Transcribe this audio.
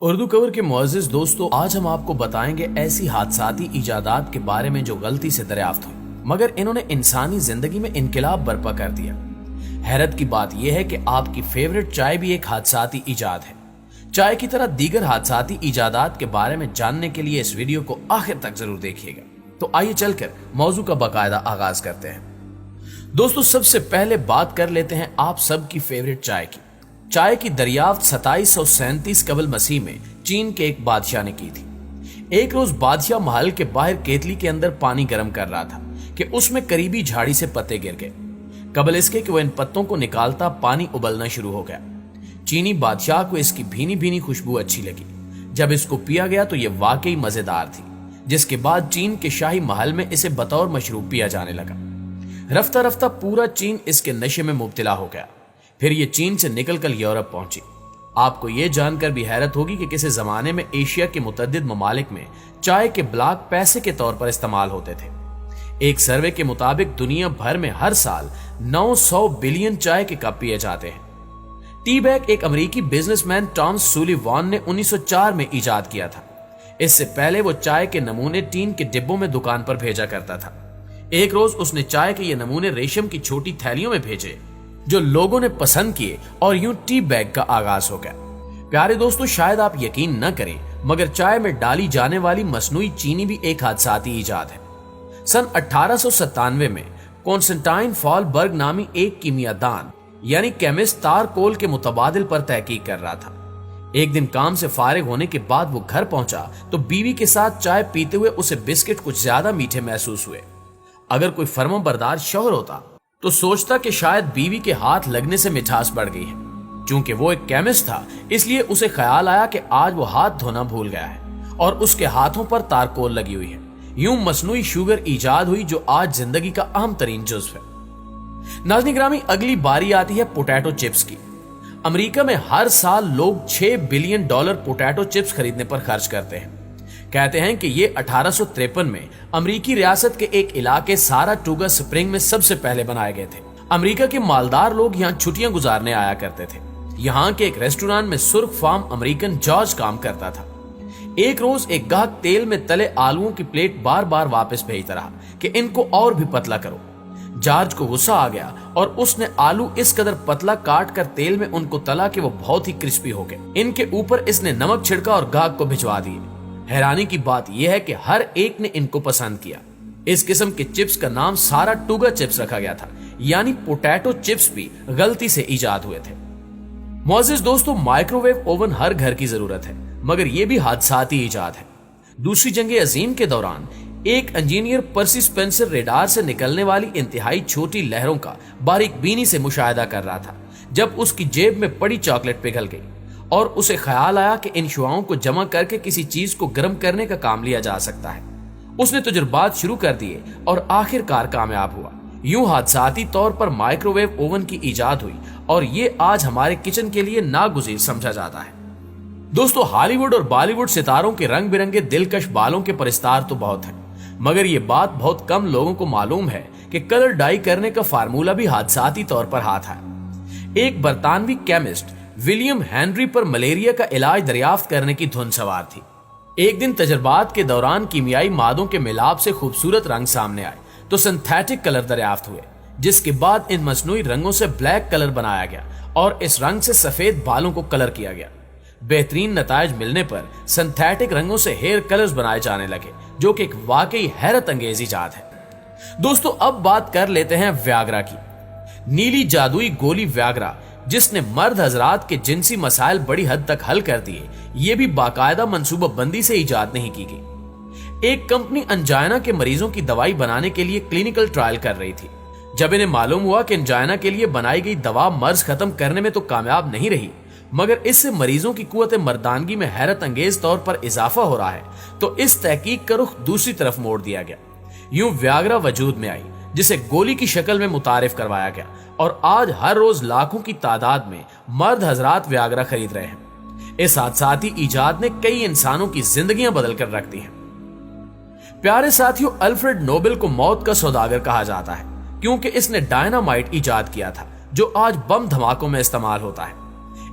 اردو کور کے معزز دوستو، آج ہم آپ کو بتائیں گے ایسی حادثاتی ایجادات کے بارے میں جو غلطی سے دریافت ہوئی مگر انہوں نے انسانی زندگی میں انقلاب برپا کر دیا۔ حیرت کی بات یہ ہے کہ آپ کی فیورٹ چائے بھی ایک حادثاتی ایجاد ہے۔ چائے کی طرح دیگر حادثاتی ایجادات کے بارے میں جاننے کے لیے اس ویڈیو کو آخر تک ضرور دیکھیے گا۔ تو آئیے چل کر موضوع کا باقاعدہ آغاز کرتے ہیں۔ دوستو، سب سے پہلے بات کر لیتے ہیں آپ سب کی فیورٹ چائے کی۔ چائے کی دریافت 2737 قبل مسیح میں چین کے ایک بادشاہ نے کی تھی۔ ایک روز بادشاہ محل کے باہر کیتلی کے اندر پانی گرم کر رہا تھا کہ اس میں قریبی جھاڑی سے پتے گر گئے۔ قبل اس کے کہ وہ ان پتوں کو نکالتا پانی ابلنا شروع ہو گیا۔ چینی بادشاہ کو اس کی بھینی بھینی خوشبو اچھی لگی۔ جب اس کو پیا گیا تو یہ واقعی مزیدار تھی، جس کے بعد چین کے شاہی محل میں اسے بطور مشروب پیا جانے لگا۔ رفتہ رفتہ پورا چین اس کے نشے میں مبتلا ہو گیا۔ پھر یہ چین سے نکل کر یورپ پہنچی۔ آپ کو یہ جان کر بھی حیرت ہوگی کہ کسی زمانے میں ایشیا کے متعدد ممالک میں چائے کے بلاک پیسے کے طور پر استعمال ہوتے تھے۔ ایک سروے کے مطابق دنیا بھر میں ہر سال 900 بلین چائے کے کپ پیے جاتے ہیں۔ ٹی بیگ ایک امریکی بزنس مین ٹام سولیوان نے 1904 میں ایجاد کیا تھا۔ اس سے پہلے وہ چائے کے نمونے ٹین کے ڈبوں میں دکان پر بھیجا کرتا تھا۔ ایک روز اس نے چائے کے یہ نمونے ریشم کی چھوٹی تھیلیوں میں بھیجے جو لوگوں نے پسند کیے اور یوں ٹی بیگ کا آغاز ہو گیا۔ پیارے دوستو، شاید آپ یقین نہ کریں مگر چائے میں ڈالی جانے والی مصنوعی چینی بھی ایک حادثاتی ایجاد ہے۔ سن 1897 میں کونسٹنٹائن فال برگ نامی ایک کیمیا دان یعنی کیمسٹ تارکول کے متبادل پر تحقیق کر رہا تھا۔ ایک دن کام سے فارغ ہونے کے بعد وہ گھر پہنچا تو بیوی کے ساتھ چائے پیتے ہوئے اسے بسکٹ کچھ زیادہ میٹھے محسوس ہوئے۔ اگر کوئی فرما بردار شوہر ہوتا تو سوچتا کہ شاید بیوی کے ہاتھ لگنے سے مٹھاس بڑھ گئی ہے۔ چونکہ وہ ایک کیمسٹ تھا اس لیے اسے خیال آیا کہ آج وہ ہاتھ دھونا بھول گیا ہے اور اس کے ہاتھوں پر تارکول لگی ہوئی ہے۔ یوں مصنوعی شوگر ایجاد ہوئی جو آج زندگی کا اہم ترین جزو ہے۔ ناظرین گرامی، اگلی باری آتی ہے پوٹیٹو چپس کی۔ امریکہ میں ہر سال لوگ $6 بلین پوٹیٹو چپس خریدنے پر خرچ کرتے ہیں۔ کہتے ہیں کہ یہ 1853 میں امریکی ریاست کے ایک علاقے ساراٹوگا سپرنگ میں سب سے پہلے بنائے گئے تھے۔ امریکہ کے مالدار لوگ یہاں چھٹیاں گزارنے آیا کرتے تھے۔ یہاں کے ایک ریسٹوران میں سرخ فارم امریکن جارج کام کرتا تھا۔ ایک روز ایک گاہک تیل میں تلے آلووں کی پلیٹ بار بار واپس بھیجتا رہا کہ ان کو اور بھی پتلا کرو۔ جارج کو غصہ آ گیا اور اس نے آلو اس قدر پتلا کاٹ کر تیل میں ان کو تلا کہ وہ بہت ہی کرسپی ہو گئے۔ ان کے اوپر اس نے نمک چھڑکا اور گاہک کو بھجوا دیے۔ حیرانی کی بات یہ ہے کہ ہر ایک نے ان کو پسند کیا۔ اس قسم کے چپس کا نام ساراٹوگا چپس رکھا گیا تھا، یعنی پوٹیٹو چپس بھی غلطی سے ایجاد ہوئے تھے۔ معزز دوستو، مائکرو ویو اوون ہر گھر کی ضرورت ہے مگر یہ بھی حادثاتی ایجاد ہے۔ دوسری جنگ عظیم کے دوران ایک انجینئر پرسی سپینسر ریڈار سے نکلنے والی انتہائی چھوٹی لہروں کا باریک بینی سے مشاہدہ کر رہا تھا جب اس کی جیب میں پڑی چاکلیٹ پگھل گئی اور اسے خیال آیا کہ ان شعاؤں کو جمع کر کے کسی چیز کو گرم کرنے کا کام لیا جا سکتا ہے۔ اس نے تجربات شروع کر دیے اور آخر کار کامیاب ہوا۔ یوں حادثاتی طور پر مائکرو ویو اوون کی ایجاد ہوئی اور یہ آج ہمارے کچن کے لیے ناگزیر سمجھا جاتا ہے۔ دوستو، ہالی ووڈ اور بالی ووڈ ستاروں کے رنگ برنگے دلکش بالوں کے پرستار تو بہت ہیں مگر یہ بات بہت کم لوگوں کو معلوم ہے کہ کلر ڈائی کرنے کا فارمولہ بھی حادثاتی طور پر ہاتھ ہے۔ ایک برطانوی کیمسٹ ولیم ہینری پر ملیریا کا علاج دریافت کرنے کی دھن سوار تھی۔ ایک دن تجربات کے دوران کیمیائی مادوں کے ملاپ سے خوبصورت رنگ سامنے آئے تو سنتھیٹک کلر دریافت ہوئے، جس کے بعد ان مصنوعی رنگوں سے بلیک کلر بنایا گیا اور اس رنگ سے سفید بالوں کو کلر کیا گیا۔ بہترین نتائج ملنے پر سنتھیٹک رنگوں سے ہیئر کلرز بنائے جانے لگے، جو کہ ایک واقعی حیرت انگیز ایجاد ہے۔ دوستو، اب بات کر لیتے ہیں ویاگرا کی۔ نیلی جادوئی گولی ویاگرا، جس نے مرد حضرات کے جنسی مسائل بڑی حد تک حل کر دیے، یہ بھی باقاعدہ منصوبہ بندی سے ایجاد نہیں کی گئی۔ ایک کمپنی انجائنا کے مریضوں کی دوائی بنانے کے لیے کلینیکل ٹرائل کر رہی تھی۔ جب انہیں معلوم ہوا کہ انجائنا کے لیے بنائی گئی دوا مرض ختم کرنے میں تو کامیاب نہیں رہی مگر اس سے مریضوں کی قوت مردانگی میں حیرت انگیز طور پر اضافہ ہو رہا ہے تو اس تحقیق کا رخ دوسری طرف موڑ دیا گیا۔ یوں ویاگرا وجود میں آئی، جسے گولی کی شکل میں متعارف کروایا گیا اور آج ہر روز لاکھوں کی تعداد میں مرد حضرات ویاگرا خرید رہے ہیں۔ اس حادثاتی ایجاد نے کئی انسانوں کی زندگیاں بدل کر رکھ دی ہیں۔ پیارے ساتھیوں، الفریڈ نوبل کو موت کا سوداگر کہا جاتا ہے کیونکہ اس نے ڈائنامائٹ ایجاد کیا تھا جو آج بم دھماکوں میں استعمال ہوتا ہے۔